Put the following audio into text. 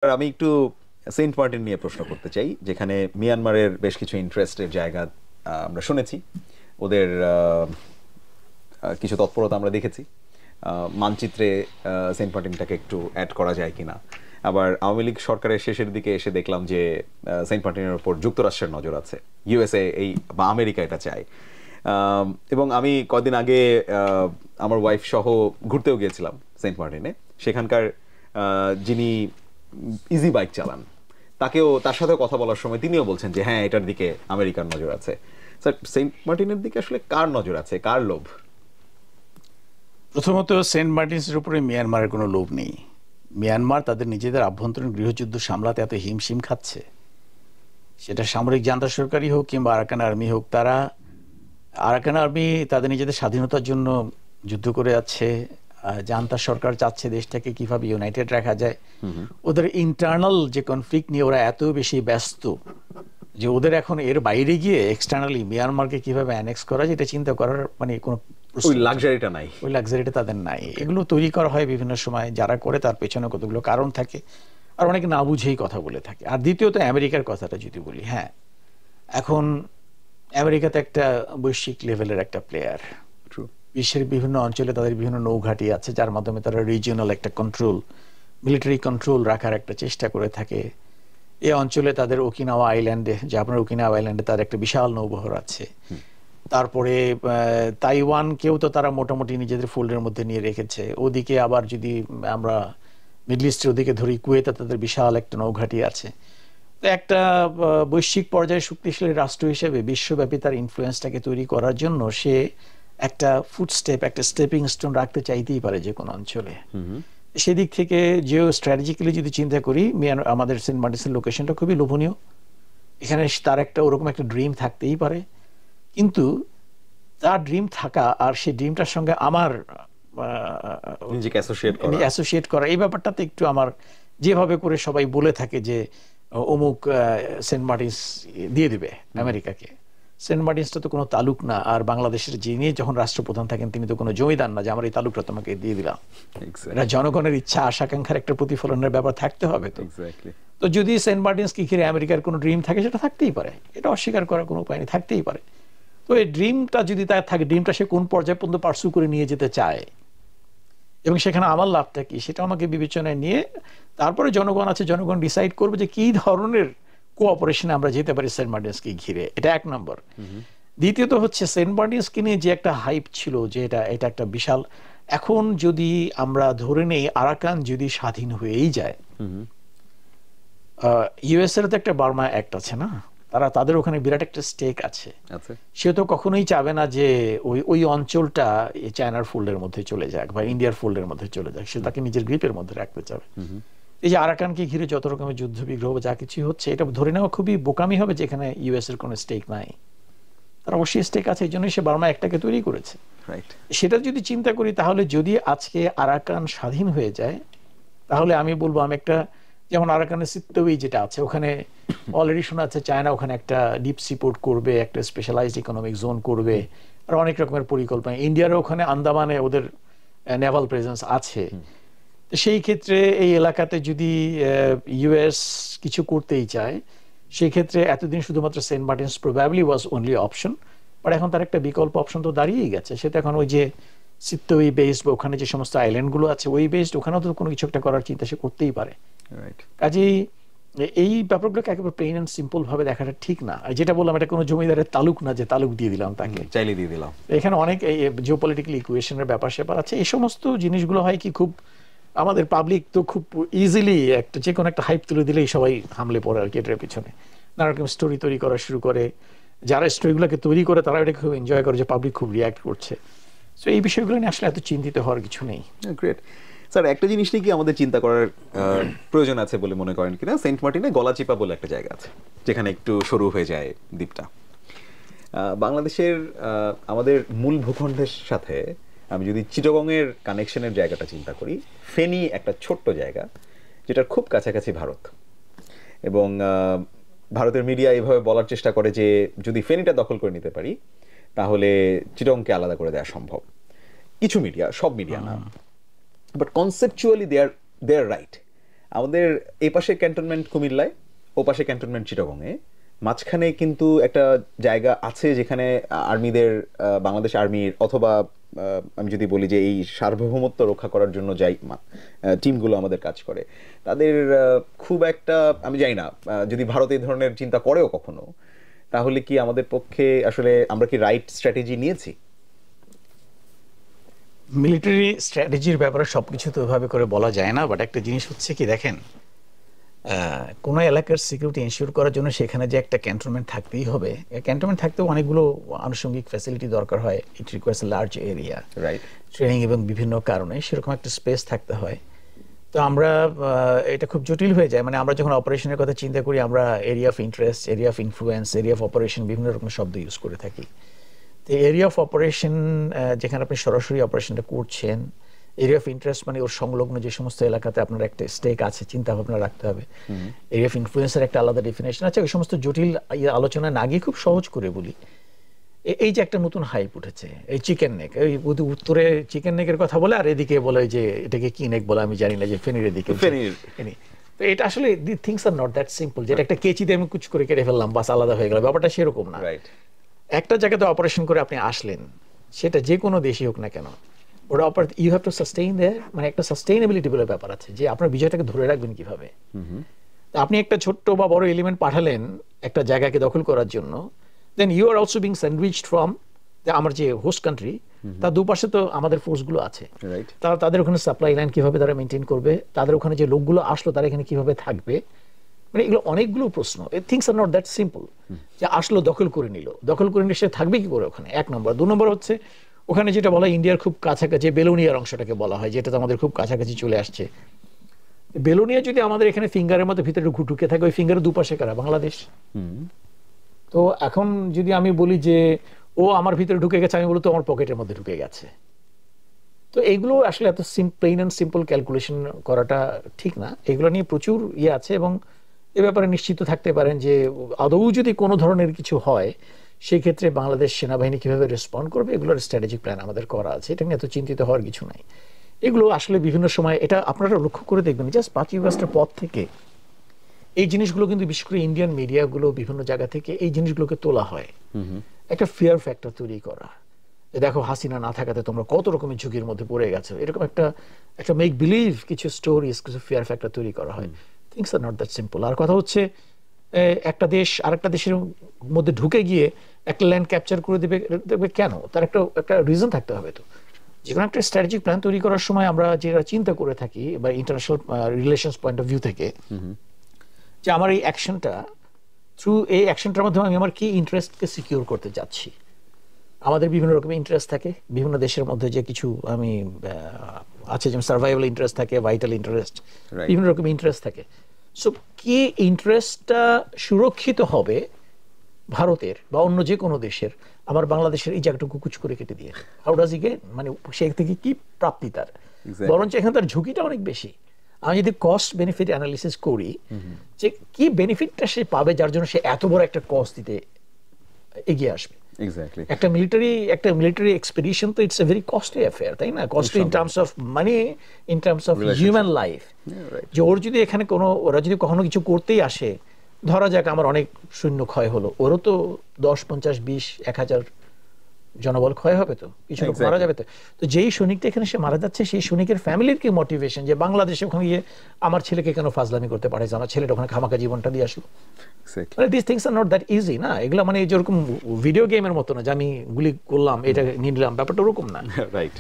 আর আমি একটু Saint Martin নিয়ে প্রশ্ন করতে চাই, যেখানে মিয়ানমারের বেশ কিছু ইন্টারেস্টের জায়গা আমরা শুনেছি, ওদের কিছু তৎপরতা আমরা দেখেছি। মানচিত্রে সেন্ট মার্টিনটাকে একটু অ্যাড করা যায় কিনা। আবার আওয়ামী লীগ সরকারের শেষের দিকে এসে দেখলাম যে সেন্ট মার্টিনের ওপর যুক্তরাষ্ট্রের নজর আছে, ইউএসএ এই বা আমেরিকা এটা চায়। এবং আমি কদিন আগে আমার ওয়াইফ সহ ঘুরতেও গিয়েছিলাম সেন্ট মার্টিনে। সেখানকার যিনি ইজি বাইক চালান, তার সাথে কথা বলার সময় তিনিও বলছেন যে হ্যাঁ, এটার দিকে আমেরিকার নজর আছে। স্যার, সেন্ট মার্টিনের দিকে আসলে কার নজর আছে, কার লোভ? প্রথমত, সেন্ট মার্টিনসের উপরে মিয়ানমারের কোনো লোভ নেই। মিয়ানমার তাদের নিজেদের আভ্যন্তরীণ গৃহযুদ্ধ সামলাতে এত হিমশিম খাচ্ছে, সেটা সামরিক জান্তা সরকারই হোক কিংবা আরাকান আর্মি হোক, তারা আরাকান আর্মি তাদের নিজেদের স্বাধীনতার জন্য যুদ্ধ করে যাচ্ছে। জান্তা সরকার চাচ্ছে দেশটাকে কিভাবে ইউনাইটেড রাখা যায়। ওদের ইন্টারনাল যে কনফ্লিক্ট নিয়ে ওরা এত বেশি ব্যস্ত যে ওদের এখন এর বাইরে গিয়ে এক্সটার্নালি মিয়ানমারকে কিভাবে অ্যানেক্স করা যায় এটা চিন্তা করার মানে কোনো ওই লাক্সারিটা নাই, ওই লাক্সারিটা তাদের নাই। এগুলো তৈরি করা হয় বিভিন্ন সময়, যারা করে তার পেছনে কতগুলো কারণ থাকে, আর অনেকে না বুঝেই কথা বলে থাকে। আর দ্বিতীয়ত আমেরিকার কথাটা যদি বলি, হ্যাঁ, এখন আমেরিকাতে একটা বৈশ্বিক লেভেলের একটা প্লেয়ার। বিশ্বের বিভিন্ন অঞ্চলে তাদের বিভিন্ন নৌঘাঁটি আছে, যার মাধ্যমে তারা রিজিওনাল একটা কন্ট্রোল, মিলিটারি কন্ট্রোল রাখার একটা চেষ্টা করে থাকে। এই অঞ্চলে তাদের ওকিনাওয়া আইল্যান্ডে, যে আপনার ওকিনাওয়া আইল্যান্ডে তার একটা বিশাল নৌবহর আছে। তারপরে তাইওয়ানকেও তো তারা মোটামুটি নিজেদের ফোল্ডের মধ্যে নিয়ে রেখেছে। ওদিকে আবার যদি আমরা মিডল ইস্টের ওদিকে ধরি, কুয়েতে তাদের বিশাল একটা নৌঘাঁটি আছে। তো একটা বৈশ্বিক পর্যায়ে শক্তিশালী রাষ্ট্র হিসেবে বিশ্বব্যাপী তার ইনফ্লুয়েন্সটাকে তৈরি করার জন্য সে একটা ফুটস্টেপ, একটা স্টেপিং স্টোন রাখতে চাইতেই পারে যে কোনো অঞ্চলে। সেদিক থেকে জিও স্ট্র্যাটেজিক্যালি যদি চিন্তা করি, আমাদের সেন্ট মার্টিনসের লোকেশনটা খুবই লোভনীয়। এখানে তার একটা ওরকম একটা ড্রিম থাকতেই পারে, কিন্তু তার ড্রিম থাকা আর সেই ড্রিমটার সঙ্গে আমার নিজেকে অ্যাসোসিয়েট করা, এই ব্যাপারটাতে একটু আমার, যেভাবে করে সবাই বলে থাকে যে অমুক সেন্ট মার্টিনস দিয়ে দিবে আমেরিকাকে, সেন্ট মার্টিনসটা তো কোনো তালুক না। আর বাংলাদেশের যিনি যখন রাষ্ট্রপ্রধান থাকেন তিনি তো কোনো জমিদার না যে আমার এই তালুকটা তোমাকে দিয়ে দিলাম। এটা জনগণের ইচ্ছা আকাঙ্ক্ষার একটা প্রতিফলনের ব্যাপার থাকতে হবে। তো যদি সেন্ট মার্টিনসকে ঘিরে আমেরিকার কোনো ড্রিম থাকে, সেটা থাকতেই পারে, এটা অস্বীকার করার কোনো উপায় নেই, থাকতেই পারে। তো এই ড্রিমটা যদি তার থাকে, ড্রিমটা সে কোন পর্যায় পর্যন্ত পার্সু করে নিয়ে যেতে চায় এবং সেখানে আমার লাভটা কি, সেটা আমাকে বিবেচনায় নিয়ে তারপরে জনগণ আছে, জনগণ ডিসাইড করবে যে কি ধরনের কোঅপারেশনে আমরা যেতে পারি সেন্ট মার্টিনসকে ঘিরে। এটা এক নম্বর। দ্বিতীয়ত হচ্ছে সেন্ট মার্টিনসকে নিয়ে যে একটা হাইপ ছিল যে এটা একটা বিশাল, এখন যদি আমরা ধরে নেই আরাকান যদি স্বাধীন হয়েই যায়, ইউএস এর তো একটা বার্মা অ্যাক্ট আছে না, তাদের ওখানে বিরাট একটা স্টেক আছে। সে তো কখনোই চাবে না যে ওই অঞ্চলটা চায়নার ফোল্ডের মধ্যে চলে যাক বা ইন্ডিয়ার ফোল্ডের মধ্যে চলে যাক, সে তাকে নিজের গ্রিপের মধ্যে রাখতে চাবে। এই যে আরাকানকে ঘিরে যত রকমের যুদ্ধ বিগ্রহ যা কিছু হচ্ছে, এটা ধরে নেওয়া খুবই বোকামি হবে যে এখানে ইউএস এর কোনো স্টেক নাই। তার অবশ্যই স্টেক আছে, এই জন্যই সে বার্মা একটাকে তৈরি করেছে। সেটা যদি চিন্তা করি, তাহলে যদি আজকে আরাকান স্বাধীন হয়ে যায়, তাহলে আমি বলবো, আমি একটা, যেমন আরাকানের সিত্তওয়ি যেটা আছে, ওখানে অলরেডি শোনা যাচ্ছে চায়না ওখানে একটা ডিপ সি পোর্ট করবে, একটা স্পেশালাইজড ইকোনমিক জোন করবে, আর অনেক রকমের পরিকল্পনা। ইন্ডিয়ারও ওখানে আন্দামানে ওদের নেভাল প্রেজেন্স আছে। সেই ক্ষেত্রে এই এলাকাতে যদি ইউএস কিছু করতেই চায়, সেই ক্ষেত্রে এতদিন শুধুমাত্র Saint Martin's probably was only option, but এখন তার একটা বিকল্প অপশন তো দাঁড়িয়েই গেছে। সেটা এখন ওই যে সিত্তওয়ি বেসড বা ওখানে যে সমস্ত আইল্যান্ডগুলো আছে ওই বেসড, ওখানেও তো কোনো কিছু একটা করার চিন্তা সে করতেই পারে। কাজেই এই ব্যাপারগুলোকে একেবারে প্লেন অ্যান্ড সিম্পল ভাবে দেখাটা ঠিক না। যেটা বললাম, এটা কোনো জমিদারের তালুক না যে তালুক দিয়ে দিলাম তাকে, চাইলে দিয়ে দিলাম। এখানে অনেক জিওপলিটিক্যাল ইকুয়েশনের ব্যাপার স্যাপার আছে। এই সমস্ত জিনিসগুলো হয় কি, খুব আমাদের পাবলিক তো খুব ইজিলি একটা যে কোনো একটা হাইপ তুলে দিলেই সবাই হামলে পড়ে আর কি এটার পিছনে, নানা রকম স্টোরি তৈরি করা শুরু করে। যারা স্টোরিগুলোকে তৈরি করে তারা এটা খুব এনজয় করে যে পাবলিক খুব রিয়াক্ট করছে। সো এই বিষয়গুলো নিয়ে আসলে এত চিন্তিত হওয়ার কিছু নেই। গ্রেট। স্যার, একটা জিনিস নিয়ে কি আমাদের চিন্তা করার প্রয়োজন আছে বলে মনে করেন কিনা? সেন্ট মার্টিনে গলাচিপা বলে একটা জায়গা আছে, যেখানে একটু সরু হয়ে যায় দ্বীপটা। বাংলাদেশের আমাদের মূল ভূখণ্ডের সাথে আমি যদি চিটাগংয়ের কানেকশনের জায়গাটা চিন্তা করি, ফেনী একটা ছোট্ট জায়গা যেটার খুব কাছাকাছি ভারত, এবং ভারতের মিডিয়া এইভাবে বলার চেষ্টা করে যে যদি ফেনীটা দখল করে নিতে পারি তাহলে চিটাগংকে আলাদা করে দেওয়া সম্ভব। কিছু মিডিয়া, সব মিডিয়া না, but conceptually they are right. আমাদের এই পাশে ক্যান্টনমেন্ট কুমিল্লায়, ও পাশে ক্যান্টনমেন্ট চিটাগংয়ে, মাঝখানে কিন্তু একটা জায়গা আছে যেখানে আর্মিদের, বাংলাদেশ আর্মির অথবা আমি যদি বলি যে এই সার্বভৌমত্ব রক্ষা করার জন্য যাই টিমগুলো আমাদের কাজ করে, তাদের খুব একটা আমি জানি না, যদি ভারত এই ধরনের চিন্তা করেও কখনো, তাহলে কি আমাদের পক্ষে আসলে আমরা কি রাইট স্ট্র্যাটেজি নিয়েছি? মিলিটারি স্ট্র্যাটেজির ব্যাপারে সবকিছু তো ওইভাবে করে বলা যায় না, বাট একটা জিনিস হচ্ছে কি দেখেন, কোন এলাকার সিকিউরিটি এনশিওর করার জন্য সেখানে যে একটা ক্যান্টনমেন্ট থাকতেই হবে, ক্যান্টনমেন্ট থাকতেও অনেকগুলো আনুষঙ্গিক ফ্যাসিলিটি দরকার হয়, it requires large area, right, training এবং বিভিন্ন কারণে সেরকম একটা স্পেস থাকতে হয়। তো আমরা এটা খুব জটিল হয়ে যায়, মানে আমরা যখন অপারেশনের কথা চিন্তা করি আমরা area of interest, area of influence, area of operation বিভিন্ন রকম শব্দ ইউজ করে থাকি। তো এরিয়া অফ অপারেশন যেখানে আপনি সরাসরি অপারেশনটা করছেন, এরিয়া অফ ইন্টারেস্ট মানে ওর সংলগ্ন যে সমস্ত এলাকাতে আপনার একটা স্টেক আছে, চিন্তা ভাবনা রাখতে হবে। এরিয়া অফ ইনফ্লুয়েন্সের একটা আলাদা ডেফিনেশন আছে। ওই সমস্ত জটিল আলোচনা না গিয়ে খুব সহজ করে বলি, এই যে একটা নতুন হাইপ উঠেছে এই চিকেন নেক, এই উত্তরে চিকেন নেকের কথা বলে আর এদিকে বলে যে এটাকে কি নেক বলে আমি জানি না, যে ফেনীর এদিকে ফেনীর। তো এটা আসলে দি things are not that simple, যেটা একটা কেচিতে আমি কুচ করে কেটে ফেললাম বাস আলাদা হয়ে গেল, ব্যাপারটা সেরকম না। একটা জায়গাতে অপারেশন করে আপনি আসলেন, সেটা যে কোনো দেশই হোক না কেন, ওটা ইউ হ্যাভ টু সাস্টেইন দেয়ার, মানে একটা সাস্টেইনেবিলিটি বলে ব্যাপার আছে, যে আপনার বিজয়টাকে ধরে রাখবেন কিভাবে। আপনি একটা ছোট্ট বা বড় এলিমেন্ট পাঠালেন একটা জায়গাকে দখল করার জন্য, then you are also being sandwiched from আমার যে হোস্ট কান্ট্রি, তার দুপাশে তো আমাদের ফোর্সগুলো আছে, তারা তাদের ওখানে সাপ্লাই লাইন কিভাবে তারা মেনটেন করবে, তাদের ওখানে যে লোকগুলো আসলো তারা এখানে কিভাবে থাকবে, মানে এগুলো অনেকগুলো প্রশ্ন। Things are not that simple, যে আসলো দখল করে নিল সে থাকবে কি করে ওখানে, এক নম্বর। দু নম্বর হচ্ছে ওখানে যেটা বলা হয় ইন্ডিয়ার খুব কাছাকাছি বেলোনিয়ার অংশটাকে বলা হয়, যেটা তো আমাদের খুব কাছাকাছি চলে আসছে। বেলোনিয়া যদি আমাদের এখানে ফিঙ্গারের মতো ভিতরে ঢুকে থাকে, ওই ফিঙ্গারের দুপাশে কারা, বাংলাদেশ। তো এখন যদি আমি বলি যে ও আমার ভিতরে ঢুকে গেছে, আমি বলি তো আমার পকেটের মধ্যে ঢুকে গেছে। তো এগুলো আসলে এত প্লেন অ্যান্ড সিম্পল ক্যালকুলেশন করাটা ঠিক না, এগুলো নিয়ে প্রচুর আছে। এবং এ ব্যাপারে নিশ্চিত থাকতে পারেন যে আদৌ যদি কোনো ধরনের কিছু হয়, সেই ক্ষেত্রে বাংলাদেশ সেনাবাহিনী কিভাবে রেসপন্ড করবে, এগুলোর স্ট্র্যাটেজিক প্ল্যান আমাদের করা আছে, এটা নিয়ে এত চিন্তিত হওয়ার কিছু নাই। এগুলো আসলে বিভিন্ন সময় এটা আপনারা লক্ষ্য করে দেখবেন, জাস্ট 5 আগস্টের পর থেকে এই জিনিসগুলো কিন্তু বিশেষ করে ইন্ডিয়ান মিডিয়াগুলো বিভিন্ন জায়গা থেকে এই জিনিসগুলোকে তোলা হয়, একটা ফিয়ার ফ্যাক্টর তৈরি করা, দেখো হাসিনা না থাকাতে তোমরা কত রকমের ঝুঁকির মধ্যে পড়ে গেছো, এরকম একটা মেক বিলিভ কিছু স্টোরিজ, কিছু ফিয়ার ফ্যাক্টর তৈরি করা হয়। Things are not that simple. আর কথা হচ্ছে একটা দেশ আরেকটা দেশের মধ্যে ঢুকে গিয়ে একটা ল্যান্ড ক্যাপচার করে দেবে কেন, তার একটা রিজন থাকতে হবে। তো যে কোনো একটা স্ট্র্যাটেজিক প্ল্যান তৈরি করার সময় আমরা যেটা চিন্তা করে থাকি বা international relations point of view থেকে, যে আমার এই অ্যাকশনটা থ্রু এই অ্যাকশনটার মাধ্যমে আমি আমার কি ইন্টারেস্টকে সিকিউর করতে যাচ্ছি। আমাদের বিভিন্ন রকমের ইন্টারেস্ট থাকে বিভিন্ন দেশের মধ্যে, যে কিছু আমি আছে যেমন সার্ভাইভাল ইন্টারেস্ট থাকে, ভাইটাল ইন্টারেস্ট, বিভিন্ন রকমের ইন্টারেস্ট থাকে। সো কি ইন্টারেস্টটা সুরক্ষিত হবে ভারতের বা অন্য যে কোনো দেশের, আমার বাংলাদেশের এই জায়গাটুকু কুচ করে কেটে দিয়ে, হাউ ডাজ হি গেট, মানে সে থেকে কি প্রাপ্তি তার, বরঞ্চ এখানে তার ঝুঁকিটা অনেক বেশি। আমি যদি কস্ট বেনিফিট অ্যানালিসিস করি, যে কি বেনিফিটটা সে পাবে যার জন্য সে এত বড় একটা কস্ট দিতে এগিয়ে আসবে। একটা মিলিটারি এক্সপেডিশন তো it's a very costly affair, তাই না? Costly in terms of money, in terms of human life. যে ওর যদি এখানে ওরা যদি কখনো কিছু করতেই আসে, ধরা যাক আমার অনেক সৈন্য ক্ষয় হলো, ওরও তো 10, 50, 20, 1000 জনবল ক্ষয় হবে, তো কিছু লোক মারা যাবে। তো যেই সৈনিকটা এখানে সে মারা যাচ্ছে, সেই সৈনিকের ফ্যামিলির কি মোটিভেশন, যে বাংলাদেশে ওখানে গিয়ে আমার ছেলেকে কেন ফাজলামি করতে পাঠাইছে, আমার ছেলেটা ওখানে খামাকা জীবনটা দিয়ে আসলো। মানে this things are not that easy না, এগুলো মানে যেরকম ভিডিও গেমের মতো না, যে আমি গুলি করলাম এটা নিলাম, ব্যাপারটা ওরকম না। রাইট।